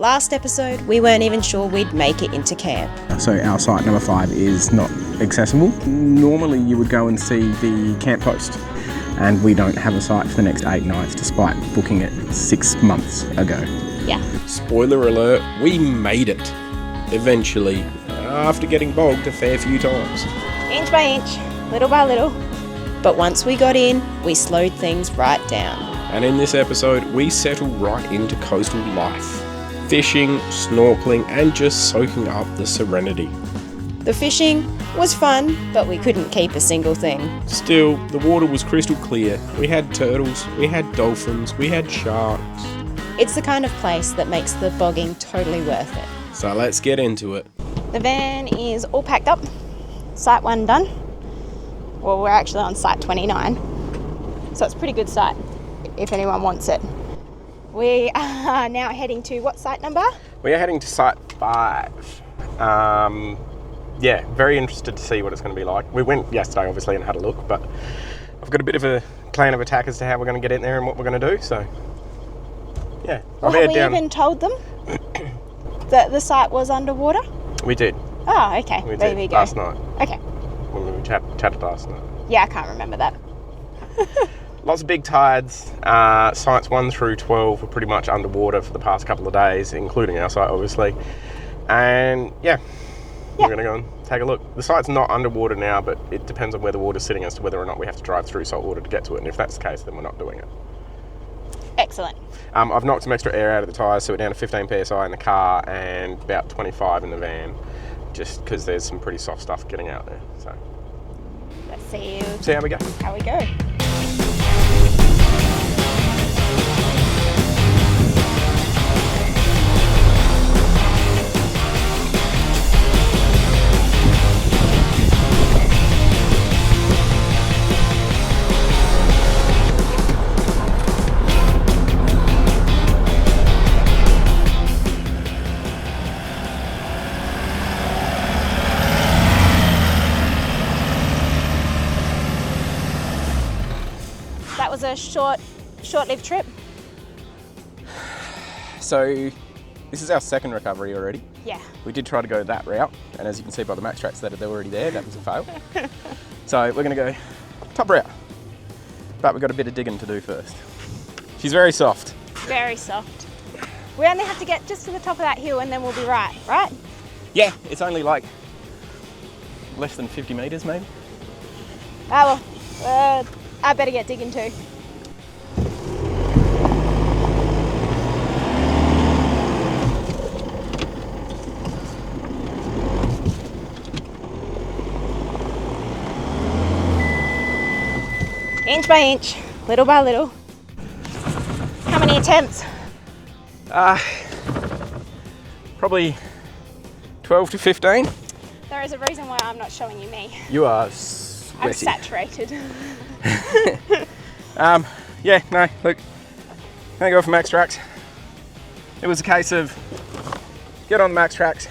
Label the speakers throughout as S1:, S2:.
S1: Last episode, we weren't even sure we'd make it into camp.
S2: So our site number 5 is not accessible. Normally you would go and see the camp post, and we don't have a site for the next 8 nights despite booking it 6 months ago.
S1: Yeah.
S3: Spoiler alert, we made it. Eventually, after getting bogged a fair few times.
S1: Inch by inch, little by little. But once we got in, we slowed things right down.
S3: And in this episode, we settle right into coastal life. Fishing, snorkeling, and just soaking up the serenity.
S1: The fishing was fun, but we couldn't keep a single thing.
S3: Still, the water was crystal clear. We had turtles, we had dolphins, we had sharks.
S1: It's the kind of place that makes the bogging totally worth it.
S3: So let's get into it.
S1: The van is all packed up. Site 1 done. Well, we're actually on site 29. So it's a pretty good site, if anyone wants it. We are now heading to what site number?
S2: We are heading to site 5. Yeah, very interested to see what it's going to be like. We went yesterday, obviously, and had a look, but I've got a bit of a plan of attack as to how we're going to get in there and what we're going to do, so yeah.
S1: Well, have we even told them that the site was underwater?
S2: We did.
S1: Oh, okay.
S2: We
S1: there
S2: did
S1: we go.
S2: last night.
S1: Okay.
S2: When we chatted last night.
S1: Yeah, I can't remember that.
S2: Lots of big tides. Sites 1 through 12 were pretty much underwater for the past couple of days, including our site, obviously. And yeah, we're going to go and take a look. The site's not underwater now, but it depends on where the water's sitting as to whether or not we have to drive through salt water to get to it. And if that's the case, then we're not doing it.
S1: Excellent.
S2: I've knocked some extra air out of the tyres, so we're down to 15 psi in the car and about 25 in the van, just because there's some pretty soft stuff getting out there. So
S1: Let's see
S2: how we go.
S1: How we go. That was a short-lived trip.
S2: So this is our second recovery already.
S1: Yeah.
S2: We did try to go that route, and as you can see by the max tracks that are already there, that was a fail. So we're going to go top route, but we've got a bit of digging to do first. She's very soft.
S1: Very soft. We only have to get just to the top of that hill and then we'll be right?
S2: Yeah, it's only like less than 50 metres maybe.
S1: Oh well, I better get digging too. Inch by inch, little by little. How many attempts?
S2: Probably 12 to 15.
S1: There is a reason why I'm not showing you me.
S2: You are
S1: I'm
S2: sweaty.
S1: saturated.
S2: Yeah, no, look, gonna go for max tracks. It was a case of get on the max tracks,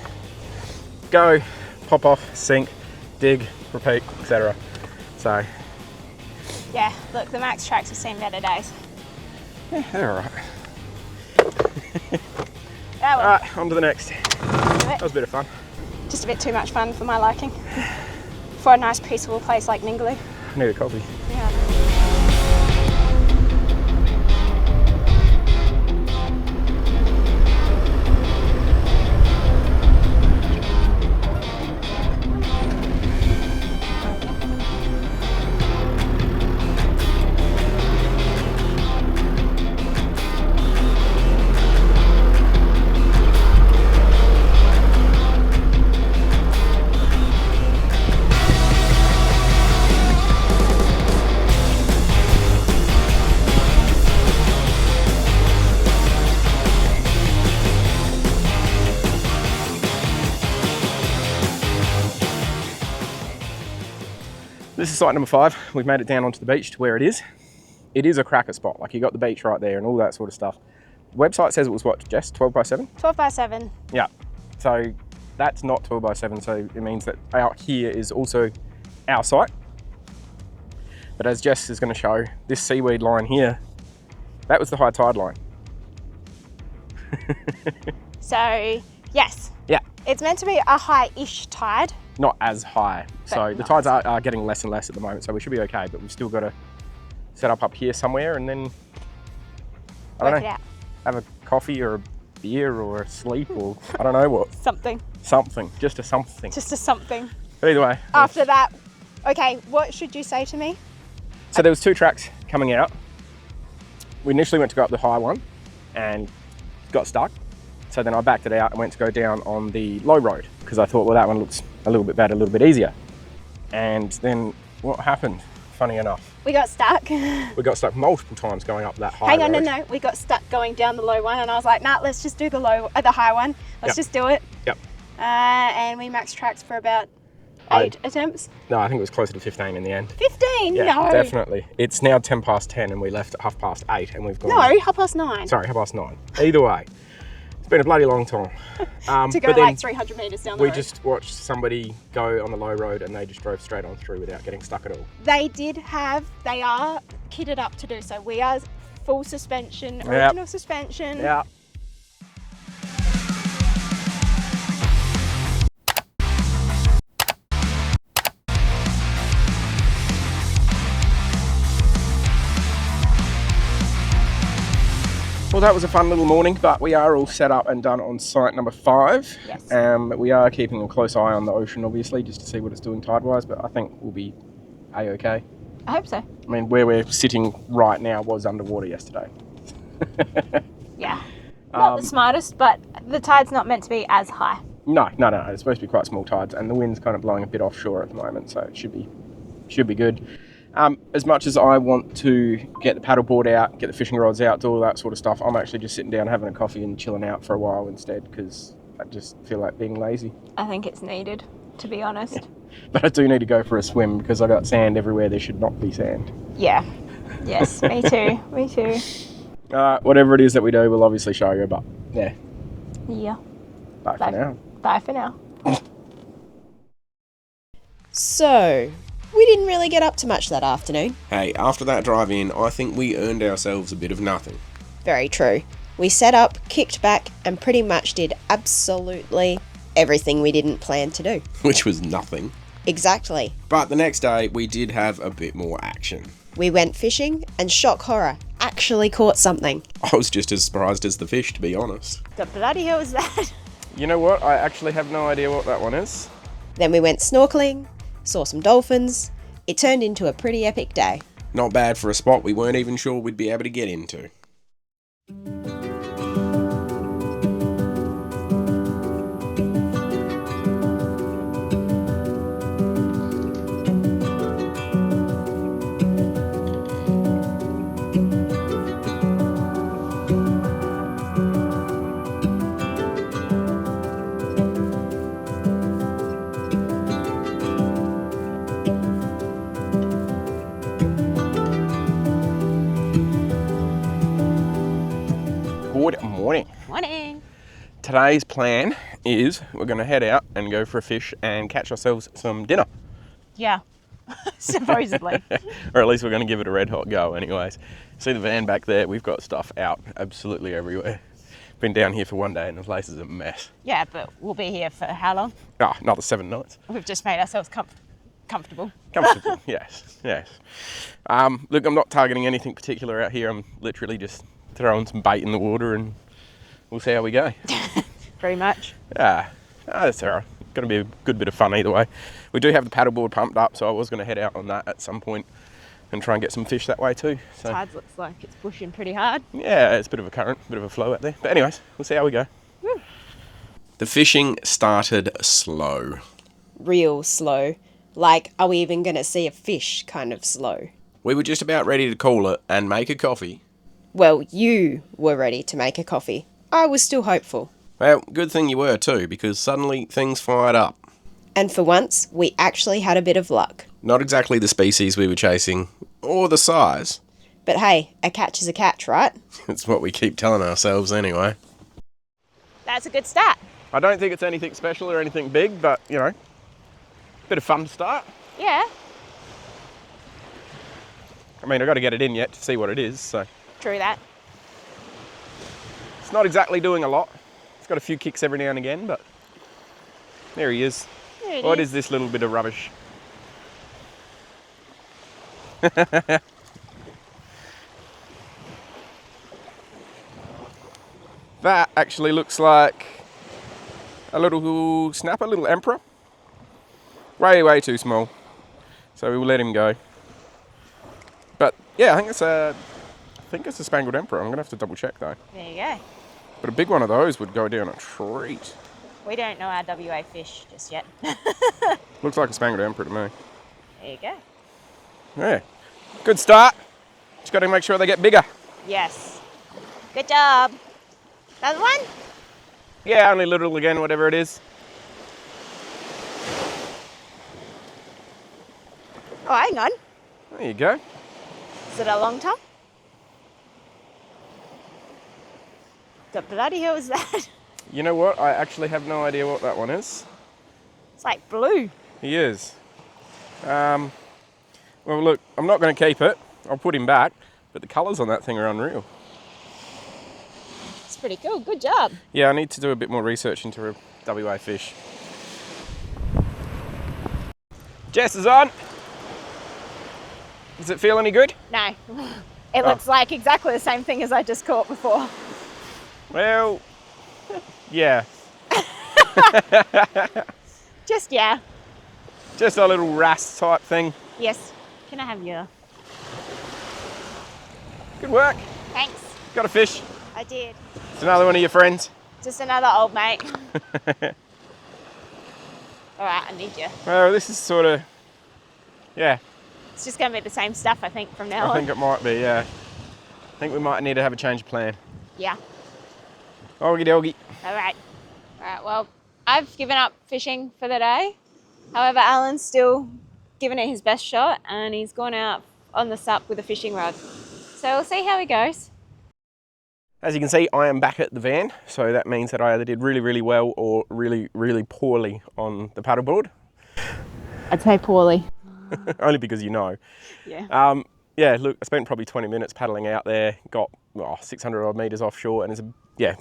S2: go, pop off, sink, dig, repeat, etc. So
S1: Yeah, look, the max tracks have seen better days.
S2: yeah, they're alright.
S1: Oh, well.
S2: Alright, on to the next. That was a bit of fun.
S1: Just a bit too much fun for my liking. For a nice peaceful place like Ningaloo.
S2: I need a coffee.
S1: Yeah.
S2: This is site number 5. We've made it down onto the beach to where it is. It is a cracker spot, like you got the beach right there and all that sort of stuff. The website says it was what, Jess, 12 by 7?
S1: 12 by 7.
S2: Yeah, so that's not 12 by 7, so it means that out here is also our site. But as Jess is going to show, this seaweed line here, that was the high tide line.
S1: So, yes.
S2: Yeah.
S1: It's meant to be a high-ish tide.
S2: Not as high. So the
S1: not
S2: tides are getting less and less at the moment, so we should be okay, but we've still got to set up here somewhere and then, I don't
S1: Work
S2: know,
S1: it out.
S2: have a coffee or a beer or a sleep or I don't know what.
S1: Something.
S2: Something. Just a something.
S1: Just a something.
S2: But either way.
S1: After that, okay, what should you say to me?
S2: So there was 2 tracks coming out. We initially went to go up the high one and got stuck. So then I backed it out and went to go down on the low road because I thought, well, that one looks a little bit better, a little bit easier. And then what happened? Funny enough.
S1: We got stuck.
S2: We got stuck multiple times going up that high
S1: Hang on,
S2: road.
S1: no. We got stuck going down the low one and I was like, nah, let's just do the high one. Let's just do it.
S2: Yep.
S1: And we maxed tracks for about 8 attempts.
S2: No, I think it was closer to 15 in the end.
S1: 15?
S2: Yeah,
S1: No.
S2: definitely. It's now 10 past 10 and we left at 8:30 and we've gone...
S1: No, 9:30.
S2: Sorry, 9:30. Either way, it's been a bloody long time.
S1: To go
S2: but then
S1: like 300 metres down the road.
S2: we just watched somebody go on the low road and they just drove straight on through without getting stuck at all.
S1: They are kitted up to do so. We are full suspension, original suspension.
S2: Yeah. Well, that was a fun little morning, but we are all set up and done on site number 5.
S1: Yes.
S2: We are keeping a close eye on the ocean, obviously, just to see what it's doing tide-wise, but I think we'll be A-okay.
S1: I hope so.
S2: I mean, where we're sitting right now was underwater yesterday.
S1: Yeah. Not the smartest, but the tide's not meant to be as high.
S2: No. It's supposed to be quite small tides, and the wind's kind of blowing a bit offshore at the moment, so it should be good. As much as I want to get the paddleboard out, get the fishing rods out, do all that sort of stuff, I'm actually just sitting down having a coffee and chilling out for a while instead because I just feel like being lazy.
S1: I think it's needed, to be honest.
S2: But I do need to go for a swim because I got sand everywhere there should not be sand.
S1: Yeah. Yes, me too. Me too.
S2: Whatever it is that we do, we'll obviously show you, but yeah.
S1: Yeah.
S2: Bye for now.
S1: Bye for now.
S4: So, we didn't really get up to much that afternoon.
S3: Hey, after that drive in, I think we earned ourselves a bit of nothing.
S4: Very true. We set up, kicked back, and pretty much did absolutely everything we didn't plan to do.
S3: Which was nothing.
S4: Exactly.
S3: But the next day, we did have a bit more action.
S4: We went fishing, and shock horror, actually caught something.
S3: I was just as surprised as the fish, to be honest.
S1: The bloody hell is that?
S2: You know what? I actually have no idea what that one is.
S4: Then we went snorkeling, saw some dolphins. It turned into a pretty epic day.
S3: Not bad for a spot we weren't even sure we'd be able to get into.
S2: Good morning.
S1: Morning.
S2: Today's plan is we're going to head out and go for a fish and catch ourselves some dinner.
S1: Yeah. Supposedly.
S2: Or at least we're going to give it a red hot go anyways. See the van back there? We've got stuff out absolutely everywhere. Been down here for one day and the place is a mess.
S1: Yeah, but we'll be here for how long?
S2: Another 7 nights.
S1: We've just made ourselves comfortable.
S2: Comfortable, yes. Look, I'm not targeting anything particular out here. I'm literally just throwing some bait in the water and we'll see how we go.
S1: Pretty much.
S2: That's all right. Going to be a good bit of fun either way. We do have the paddleboard pumped up, so I was going to head out on that at some point and try and get some fish that way too. So
S1: Tides looks like it's pushing pretty hard.
S2: yeah, it's a bit of a current, a bit of a flow out there. But anyways, we'll see how we go.
S3: The fishing started slow.
S4: Real slow. Like, are we even going to see a fish kind of slow?
S3: We were just about ready to call it and make a coffee.
S4: Well, you were ready to make a coffee. I was still hopeful.
S3: Well, good thing you were too, because suddenly things fired up.
S4: And for once, we actually had a bit of luck.
S3: Not exactly the species we were chasing, or the size.
S4: But hey, a catch is a catch, right?
S3: It's what we keep telling ourselves anyway.
S1: That's a good start.
S2: I don't think it's anything special or anything big, but you know, bit of fun to start.
S1: Yeah.
S2: I mean, I've got to get it in yet to see what it is, so
S1: True that.
S2: it's not exactly doing a lot. It's
S3: got a few kicks every now and again, but there he is.
S1: There it
S3: What
S1: is.
S3: is this little bit of rubbish? That actually looks like a little snapper, little emperor. Way, way too small. So we will let him go. But yeah, I think it's a spangled emperor. I'm gonna have to double check though.
S1: There you go.
S3: But a big one of those would go down a treat.
S1: We don't know our WA fish just yet.
S3: Looks like a spangled emperor to me.
S1: There you go.
S3: Yeah, good start. Just got to make sure they get bigger.
S1: Yes. Good job. Another one?
S3: Yeah, only little again, whatever it is.
S1: Oh, hang on.
S3: There you go.
S1: Is it a long tongue? The bloody hell is that?
S3: You know what? I actually have no idea what that one is.
S1: It's like blue.
S3: He is. Well, look, I'm not going to keep it. I'll put him back. But the colours on that thing are unreal.
S1: It's pretty cool. Good job.
S3: Yeah, I need to do a bit more research into WA fish. Jess is on. Does it feel any good?
S1: No. It looks like exactly the same thing as I just caught before.
S3: Well, yeah.
S1: Just, yeah.
S3: Just a little wrasse type thing.
S1: Yes. Can I have your...
S3: Good work.
S1: Thanks.
S3: Got a fish.
S1: I did.
S3: It's another one of your friends.
S1: Just another old mate. All right, I need you.
S3: Well, this is sort of, yeah,
S1: It's just going to be the same stuff, I think, from now
S3: I
S1: on.
S3: think it might be, yeah. I think we might need to have a change of plan.
S1: Yeah.
S3: Okie dokie.
S1: All right. All right, well, I've given up fishing for the day. However, Alan's still giving it his best shot and he's gone out on the sup with a fishing rod. So we'll see how he goes.
S3: As you can see, I am back at the van, so that means that I either did really, really well or really, really poorly on the paddleboard.
S1: I'd say poorly.
S3: Only because you know.
S1: Yeah.
S3: Yeah, look, I spent probably 20 minutes paddling out there, got 600 odd metres offshore, and there's a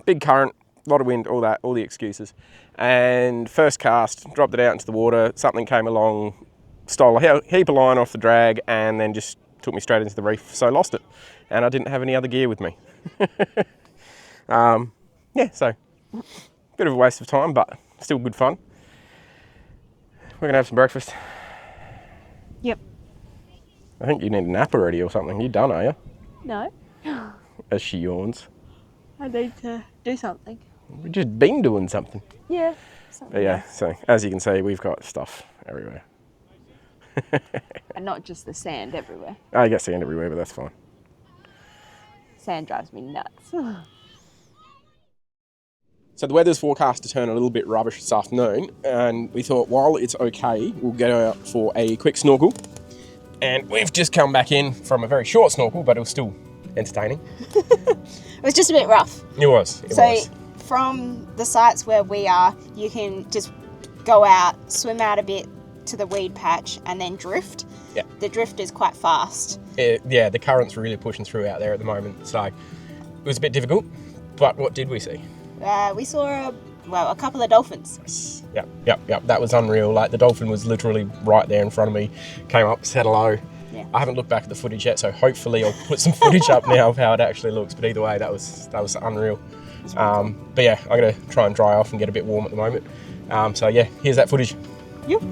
S3: big current, a lot of wind, all that, all the excuses. And first cast, dropped it out into the water, something came along, stole a heap of line off the drag, and then just took me straight into the reef, so I lost it. And I didn't have any other gear with me. Yeah, so bit of a waste of time, but still good fun. We're gonna have some breakfast.
S1: Yep.
S3: I think you need a nap already or something. You done, are you?
S1: No.
S3: As she yawns.
S1: I need to do something.
S3: We've just been doing something.
S1: Yeah.
S3: But yeah, so as you can see, we've got stuff everywhere.
S1: And not just the sand everywhere.
S3: I get sand everywhere, but that's fine.
S1: Sand drives me nuts.
S3: So the weather's forecast to turn a little bit rubbish this afternoon, and we thought while it's okay, we'll go out for a quick snorkel. And we've just come back in from a very short snorkel, but it was still entertaining.
S1: It was just a bit rough.
S3: It was. It was.
S1: From the sites where we are, you can just go out, swim out a bit to the weed patch and then drift.
S3: Yeah.
S1: The drift is quite fast.
S3: Yeah, the current's really pushing through out there at the moment, so it was a bit difficult. But what did we see?
S1: We saw a couple of dolphins.
S3: Yep. That was unreal. Like the dolphin was literally right there in front of me. Came up, said hello.
S1: Yeah.
S3: I haven't looked back at the footage yet, so hopefully I'll put some footage up now of how it actually looks. But either way, that was unreal. But yeah, I'm gonna try and dry off and get a bit warm at the moment. So yeah, here's that footage.
S1: Yep.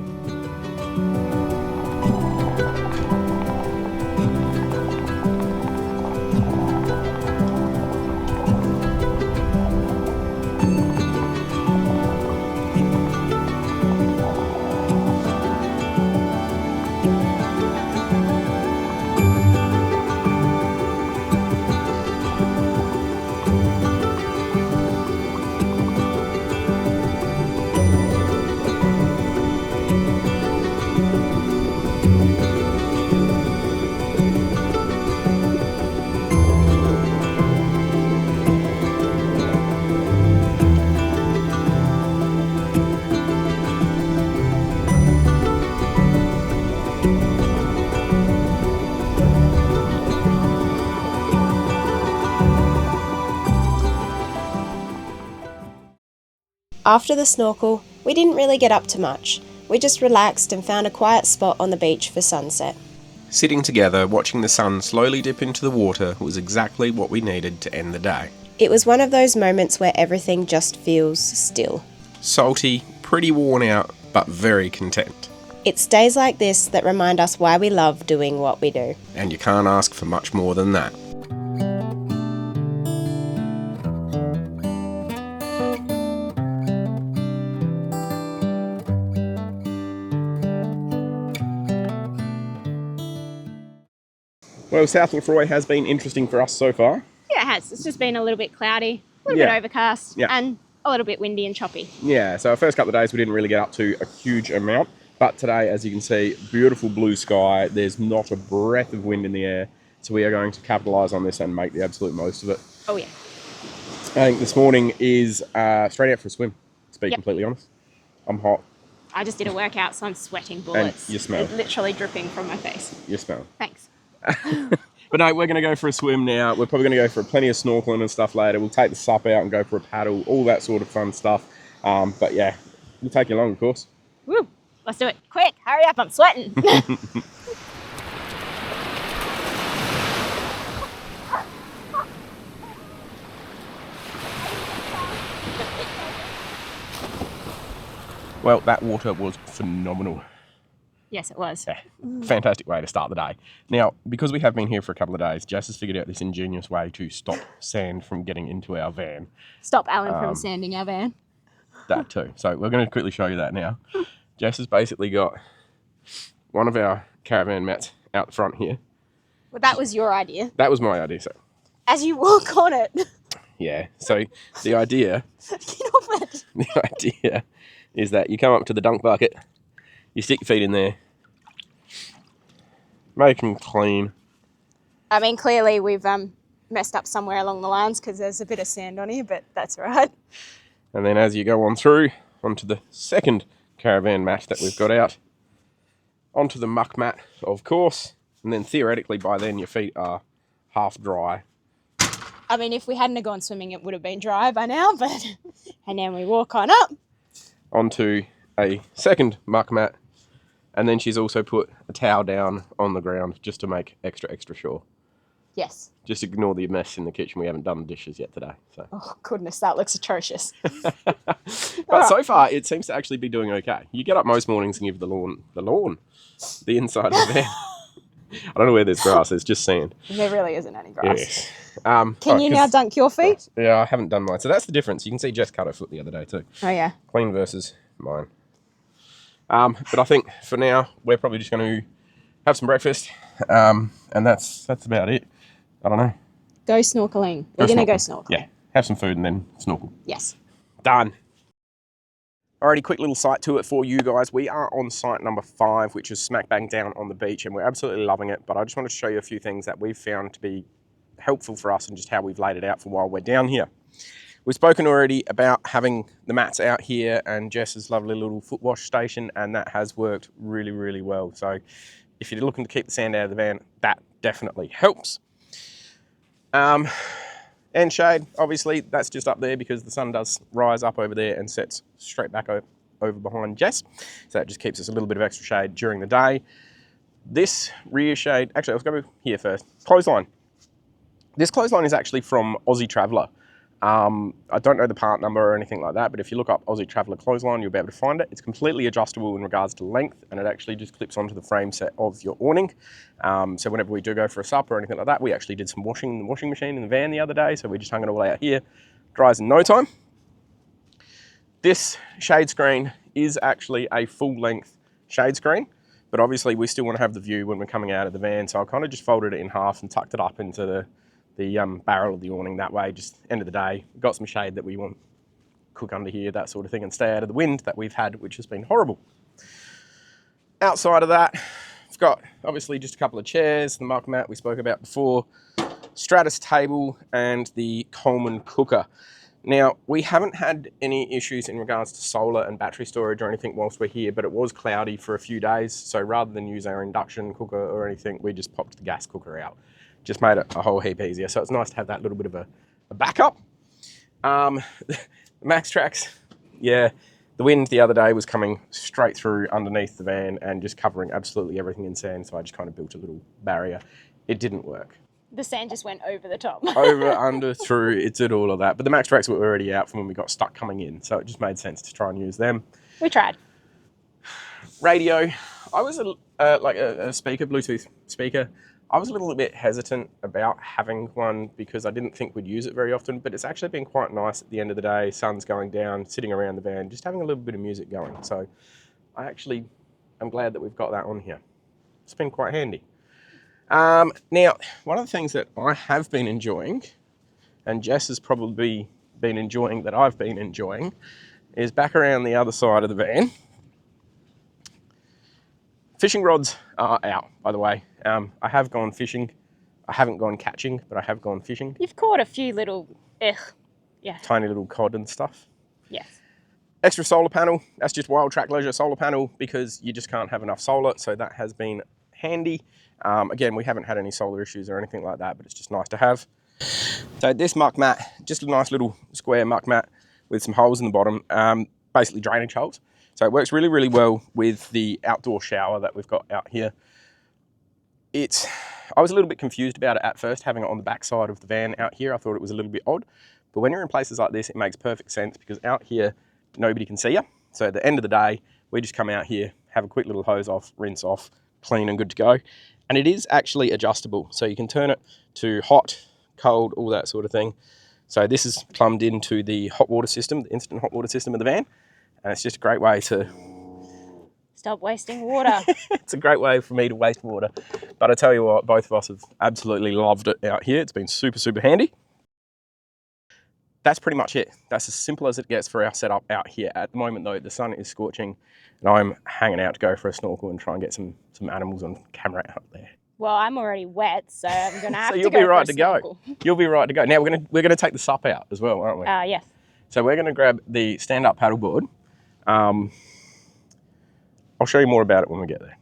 S4: After the snorkel, we didn't really get up to much. We just relaxed and found a quiet spot on the beach for sunset.
S3: Sitting together, watching the sun slowly dip into the water was exactly what we needed to end the day.
S4: It was one of those moments where everything just feels still.
S3: Salty, pretty worn out, but very content.
S4: It's days like this that remind us why we love doing what we do.
S3: And you can't ask for much more than that. Well, South Lefroy has been interesting for us so far.
S1: Yeah, it has. It's just been a little bit cloudy, a little bit overcast,
S3: Yeah.
S1: and a little bit windy and choppy.
S3: Yeah, so our first couple of days we didn't really get up to a huge amount, but today, as you can see, beautiful blue sky. There's not a breath of wind in the air, so we are going to capitalise on this and make the absolute most of it.
S1: Oh yeah.
S3: I think this morning is straight out for a swim, to be completely honest. I'm hot.
S1: I just did a workout, so I'm sweating bullets.
S3: And you smell.
S1: It's literally dripping from my face.
S3: You smell.
S1: Thanks.
S3: But no, we're going to go for a swim now. We're probably going to go for plenty of snorkeling and stuff later. We'll take the sup out and go for a paddle, all that sort of fun stuff. But yeah, we'll take you along, of course.
S1: Woo! Let's do it. Quick, hurry up, I'm sweating.
S3: Well, that water was phenomenal.
S1: Yes, it was.
S3: Yeah, fantastic way to start the day. Now, because we have been here for a couple of days, Jess has figured out this ingenious way to stop sand from getting into our van.
S1: Stop Alan from sanding our van.
S3: That too. So we're going to quickly show you that now. Jess has basically got one of our caravan mats out the front here.
S1: Well, that was your idea.
S3: That was my idea. So
S1: As you walk on it.
S3: yeah. So the idea,
S1: Get off it.
S3: the idea is that you come up to the dunk bucket, you stick your feet in there, make them clean.
S1: I mean, clearly we've messed up somewhere along the lines because there's a bit of sand on here, but that's all right.
S3: And then as you go on through, onto the second caravan mat that we've got out, onto the muck mat, of course, and then theoretically by then your feet are half dry.
S1: I mean, if we hadn't have gone swimming, it would have been dry by now, but... And then we walk on up.
S3: Onto a second muck mat, and then she's also put a towel down on the ground just to make extra sure.
S1: Yes.
S3: Just ignore the mess in the kitchen. We haven't done the dishes yet today. So.
S1: Oh, goodness, that looks atrocious.
S3: But so far, it seems to actually be doing okay. You get up most mornings and give the inside of the van. I don't know where there's grass. There's just sand.
S1: There really isn't any grass.
S3: Yes.
S1: Can you now dunk your feet?
S3: Yeah, I haven't done mine. So that's the difference. You can see Jess cut her foot the other day too.
S1: Oh, yeah.
S3: Clean versus mine. But I think for now, we're probably just going to have some breakfast. And that's about it. I don't know.
S1: Go snorkeling. We're going to go snorkeling.
S3: Yeah. Have some food and then snorkel.
S1: Yes.
S3: Done. Alrighty, quick little site tour for you guys. We are on site number 5, which is smack bang down on the beach, and we're absolutely loving it. But I just wanted to show you a few things that we've found to be helpful for us and just how we've laid it out for while we're down here. We've spoken already about having the mats out here and Jess's lovely little foot wash station, and that has worked really, really well. So if you're looking to keep the sand out of the van, that definitely helps. And shade, obviously, that's just up there because the sun does rise up over there and sets straight back over behind Jess. So that just keeps us a little bit of extra shade during the day. This rear shade, actually, let's go here first. Clothesline. This clothesline is actually from Aussie Traveller. I don't know the part number or anything like that, but if you look up Aussie Traveller clothesline, you'll be able to find it. It's completely adjustable in regards to length, and it actually just clips onto the frame set of your awning. So whenever we do go for a sup or anything like that, we actually did some washing in the washing machine in the van the other day, so we just hung it all out here. Dries in no time. This shade screen is actually a full-length shade screen, but obviously we still want to have the view when we're coming out of the van, so I kind of just folded it in half and tucked it up into the barrel of the awning. That way, just end of the day, we've got some shade that we want to cook under here, that sort of thing, and stay out of the wind that we've had, which has been horrible. Outside of that, we've got obviously just a couple of chairs, the muck mat we spoke about before, Stratus table, and the Coleman cooker. Now, we haven't had any issues in regards to solar and battery storage or anything whilst we're here, but it was cloudy for a few days, so rather than use our induction cooker or anything, we just popped the gas cooker out. Just made it a whole heap easier. So it's nice to have that little bit of a backup. The Max Trax Yeah, the wind the other day was coming straight through underneath the van and just covering absolutely everything in sand, so I just kind of built a little barrier. It didn't work.
S1: The sand just went over the top.
S3: Over, under, through, it did all of that. But the max tracks were already out from when we got stuck coming in, so it just made sense to try and use them.
S1: We tried.
S3: Radio, I was like a speaker, Bluetooth speaker. I was a little bit hesitant about having one because I didn't think we'd use it very often, but it's actually been quite nice at the end of the day, sun's going down, sitting around the van, just having a little bit of music going. So I actually am glad that we've got that on here. It's been quite handy. Now, one of the things that I have been enjoying, and Jess has probably been enjoying that I've been enjoying, is back around the other side of the van. Fishing rods are out, by the way. I have gone fishing. I haven't gone catching, but I have gone fishing.
S1: You've caught a few little,
S3: Tiny little cod and stuff.
S1: Yes.
S3: Extra solar panel. That's just Wild Track Leisure solar panel because you just can't have enough solar, so that has been handy. Again, we haven't had any solar issues or anything like that, but it's just nice to have. So this muck mat, just a nice little square muck mat with some holes in the bottom, basically drainage holes. So it works really, really well with the outdoor shower that we've got out here. I was a little bit confused about it at first, having it on the back side of the van out here. I thought it was a little bit odd. But when you're in places like this, it makes perfect sense because out here, nobody can see you. So at the end of the day, we just come out here, have a quick little hose off, rinse off, clean and good to go. And it is actually adjustable. So you can turn it to hot, cold, all that sort of thing. So this is plumbed into the hot water system, the instant hot water system of the van. And it's just a great way to...
S1: Stop wasting water.
S3: It's a great way for me to waste water. But I tell you what, both of us have absolutely loved it out here. It's been super, super handy. That's pretty much it. That's as simple as it gets for our setup out here. At the moment though, the sun is scorching and I'm hanging out to go for a snorkel and try and get some animals on camera out there.
S1: Well, I'm already wet, so I'm going to have
S3: So
S1: to
S3: you'll
S1: go
S3: be right
S1: for
S3: to
S1: a
S3: go.
S1: snorkel.
S3: You'll be right to go. Now we're gonna take the sup out as well, aren't we?
S1: Yes.
S3: So we're gonna grab the stand-up paddleboard. I'll show you more about it when we get there.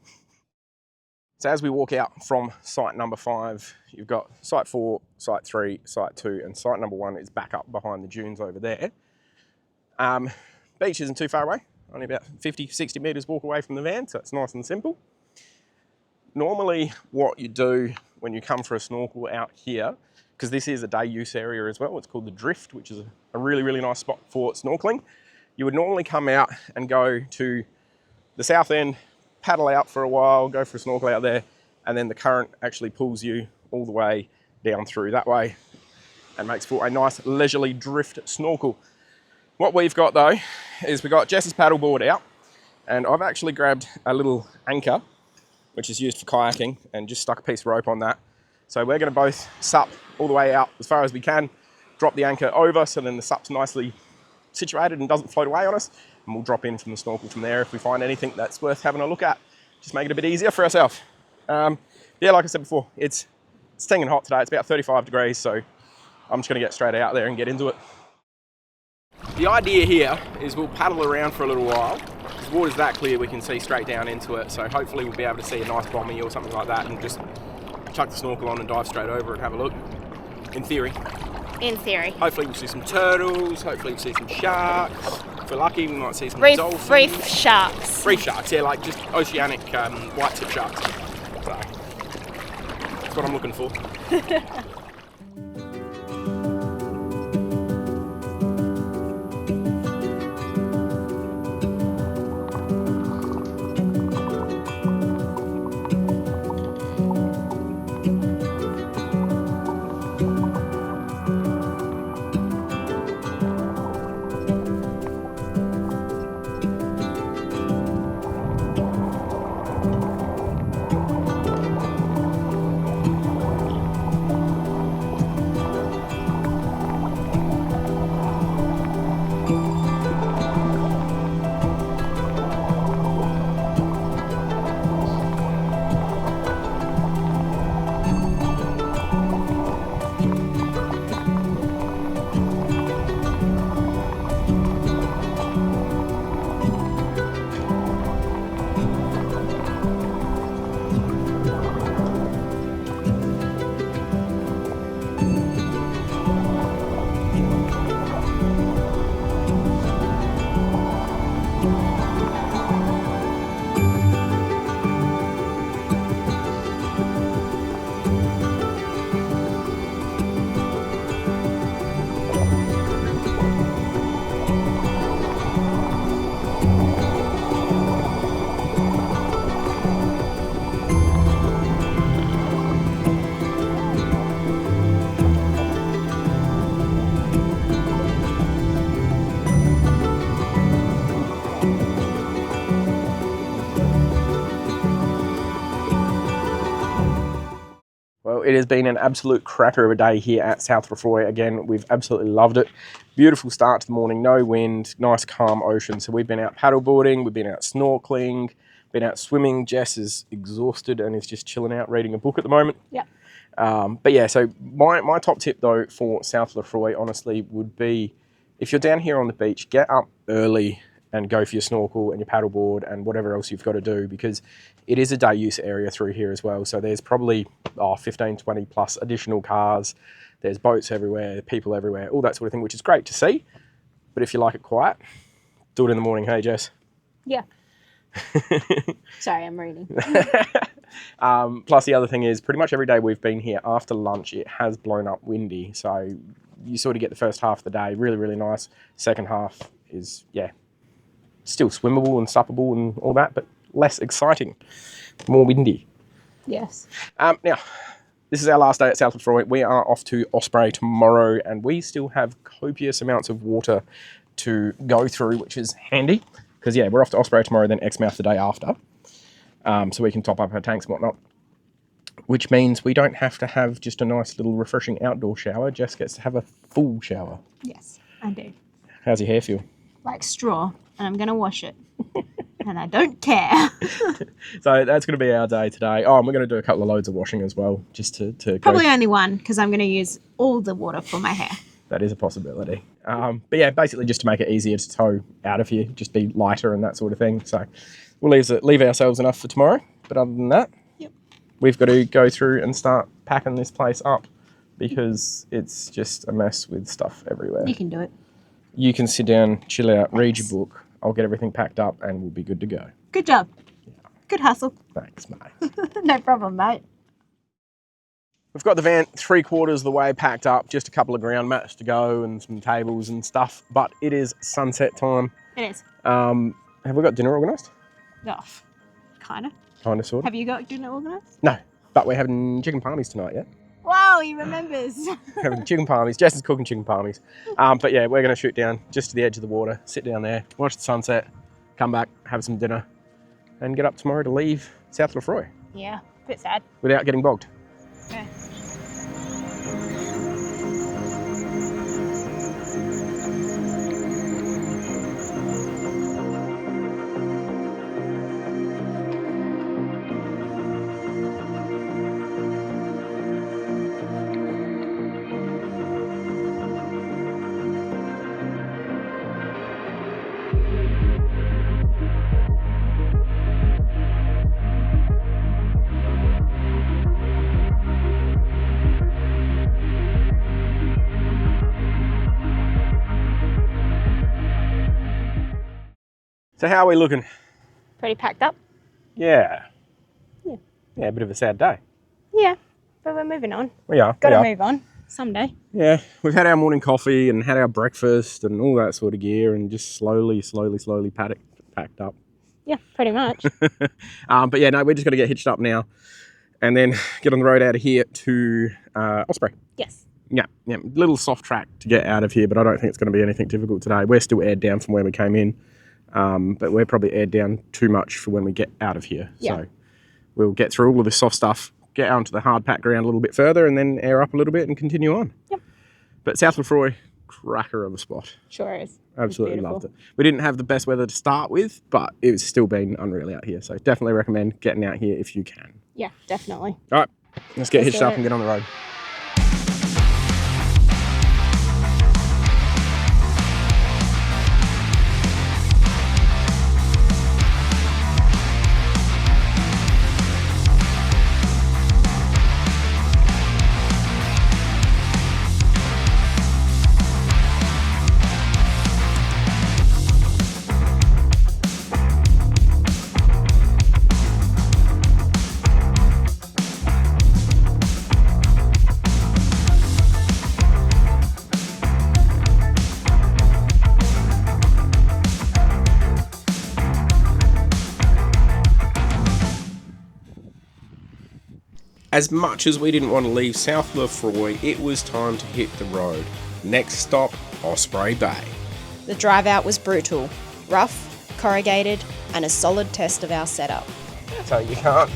S3: So as we walk out from site number 5, you've got site 4, site 3, site 2, and site number 1 is back up behind the dunes over there. Beach isn't too far away, only about 50, 60 metres walk away from the van, so it's nice and simple. Normally what you do when you come for a snorkel out here, because this is a day use area as well, it's called the Drift, which is a really, really nice spot for snorkeling. You would normally come out and go to the south end, paddle out for a while, go for a snorkel out there, and then the current actually pulls you all the way down through that way and makes for a nice leisurely drift snorkel. What we've got though, is we've got Jess's paddleboard out, and I've actually grabbed a little anchor, which is used for kayaking, and just stuck a piece of rope on that. So we're gonna both sup all the way out as far as we can, drop the anchor over so then the sup's nicely situated and doesn't float away on us, and we'll drop in from the snorkel from there if we find anything that's worth having a look at. Just make it a bit easier for ourselves. Yeah, like I said before, it's stinging hot today. It's about 35 degrees, so I'm just gonna get straight out there and get into it. The idea here is we'll paddle around for a little while. The water's that clear, we can see straight down into it, so hopefully we'll be able to see a nice bommy or something like that and just chuck the snorkel on and dive straight over and have a look, in theory.
S1: In theory.
S3: Hopefully we'll see some turtles, hopefully we'll see some sharks. If we're lucky, we might see some dolphins.
S1: Reef sharks.
S3: Reef sharks, yeah, like just oceanic white-tip sharks. So, that's what I'm looking for. it has been an absolute cracker of a day here at South Lefroy. Again, we've absolutely loved it. Beautiful start to the morning, no wind, nice calm ocean. So we've been out paddleboarding, we've been out snorkeling, been out swimming. Jess is exhausted and is just chilling out reading a book at the moment.
S1: Yep.
S3: But yeah, so my top tip though for South Lefroy honestly would be, if you're down here on the beach, get up early and go for your snorkel and your paddleboard and whatever else you've got to do, because it is a day use area through here as well. So there's probably 15, 20 plus additional cars. There's boats everywhere, people everywhere, all that sort of thing, which is great to see. But if you like it quiet, do it in the morning. Hey, Jess?
S1: Yeah. Sorry, I'm reading.
S3: Plus the other thing is, pretty much every day we've been here after lunch, it has blown up windy. So you sort of get the first half of the day really, really nice. Second half is, yeah, still swimmable and suppable and all that, but less exciting, more windy.
S1: Yes.
S3: Now, this is our last day at South Lefroy. We are off to Osprey tomorrow, and we still have copious amounts of water to go through, which is handy, because, yeah, we're off to Osprey tomorrow, then Exmouth the day after, so we can top up our tanks and whatnot, which means we don't have to have just a nice little refreshing outdoor shower. Jess gets to have a full shower.
S1: Yes, I do.
S3: How's your hair feel?
S1: Like straw, and I'm going to wash it. And I don't care.
S3: So that's going to be our day today. Oh, and we're going to do a couple of loads of washing as well, just to
S1: Probably only one, because I'm going to use all the water for my hair.
S3: That is a possibility. But yeah, basically just to make it easier to tow out of here, just be lighter and that sort of thing. So we'll leave ourselves enough for tomorrow. But other than that,
S1: yep,
S3: we've got to go through and start packing this place up, because it's just a mess with stuff everywhere.
S1: You can do it.
S3: You can sit down, chill out, read your book. I'll get everything packed up and we'll be good to go.
S1: Good job. Good hustle.
S3: Thanks, mate.
S1: No problem, mate.
S3: We've got the van 3/4 of the way packed up, just a couple of ground mats to go and some tables and stuff, but it is sunset time.
S1: It is.
S3: Have we got dinner organised?
S1: Oh, kind of.
S3: Kind of, sort of.
S1: Have you got dinner organised?
S3: No, but we're having chicken palmies tonight, yeah?
S1: Wow, he remembers.
S3: Having chicken palmies. Jess is cooking chicken palmies. But yeah, we're going to shoot down just to the edge of the water, sit down there, watch the sunset, come back, have some dinner, and get up tomorrow to leave South Lefroy.
S1: Yeah, a bit sad.
S3: Without getting bogged.
S1: Okay.
S3: So how are we looking?
S1: Pretty packed up?
S3: Yeah.
S1: Yeah.
S3: Yeah, a bit of a sad day.
S1: Yeah, but we're moving on.
S3: We are.
S1: Got to move on someday.
S3: Yeah, we've had our morning coffee and had our breakfast and all that sort of gear, and just slowly packed up.
S1: Yeah, pretty much.
S3: But yeah, no, we're just going to get hitched up now and then get on the road out of here to Osprey.
S1: Yes.
S3: Yeah, little soft track to get out of here, but I don't think it's going to be anything difficult today. We're still aired down from where we came in, but we're probably aired down too much for when we get out of here.
S1: Yeah.
S3: So we'll get through all of this soft stuff, get out onto the hard pack ground a little bit further, and then air up a little bit and continue on.
S1: Yep.
S3: But South Lefroy, cracker of a spot.
S1: Sure is.
S3: Absolutely loved it. We didn't have the best weather to start with, but it's still been unreal out here. So definitely recommend getting out here if you can.
S1: Yeah, definitely.
S3: All right, let's get hitched
S1: do
S3: up
S1: it.
S3: and get on the road. As much as we didn't want to leave South Lefroy, it was time to hit the road. Next stop, Osprey Bay.
S4: The drive out was brutal, rough, corrugated, and a solid test of our setup.
S3: So you can't,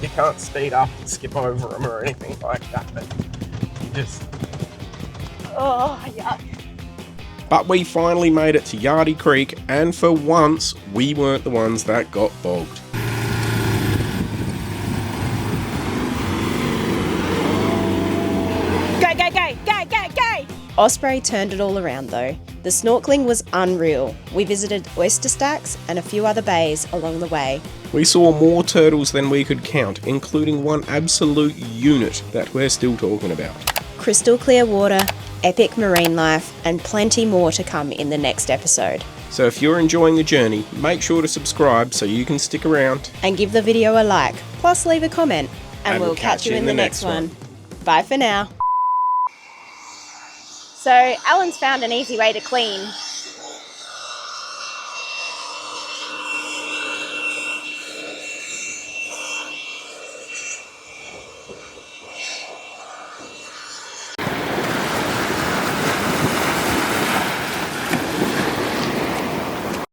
S2: You can't speed up and skip over them or anything like that. But you just...
S1: Oh, yuck.
S3: But we finally made it to Yardie Creek, and for once, we weren't the ones that got bogged.
S1: Go, go, go, go, go, go!
S4: Osprey turned it all around though. The snorkeling was unreal. We visited oyster stacks and a few other bays along the way.
S3: We saw more turtles than we could count, including one absolute unit that we're still talking about.
S4: Crystal clear water, epic marine life, and plenty more to come in the next episode.
S3: So if you're enjoying the journey, make sure to subscribe so you can stick around.
S4: And give the video a like, plus leave a comment. And we'll catch you in the next one. Bye for now.
S1: So Alan's found an easy way to clean